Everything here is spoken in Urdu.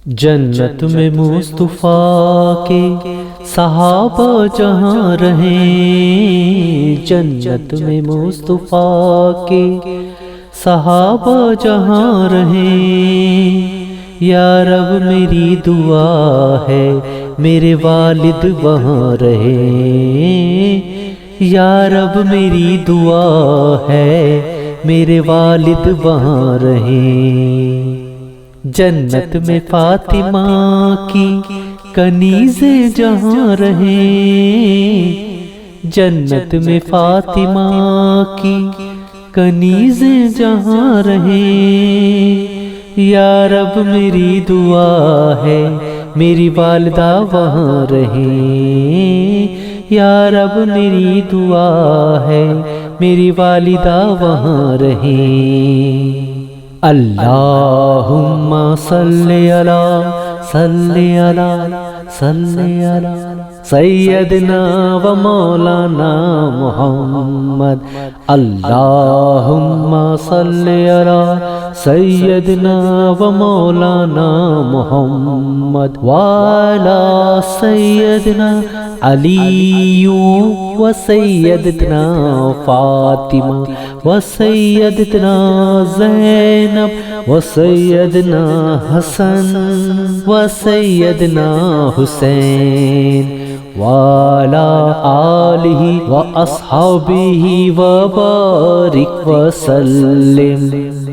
جنت میں مصطفیٰ کے صحابہ جہاں رہیں، جنت میں مصطفیٰ کے صحابہ جہاں رہیں، یا رب میری دعا ہے میرے والد وہاں رہیں، یا رب میری دعا ہے میرے والد وہاں رہیں۔ جنت میں فاطمہ کی کنیزیں جہاں رہیں، جنت میں فاطمہ کی کنیزیں جہاں رہیں، یا رب میری دعا ہے میری والدہ وہاں رہیں، یا رب میری دعا ہے میری والدہ وہاں رہیں۔ اللہم صلی علی سیدنا و مولانا محمد، اللہم صلی علی سیدنا و مولانا محمد وعلی سیدنا علی و سیدنا فاطمہ و سیدنا زینب و سیدنا حسن و سیدنا حسین وعلی آلہ و اصحابہ و بارک وسلم۔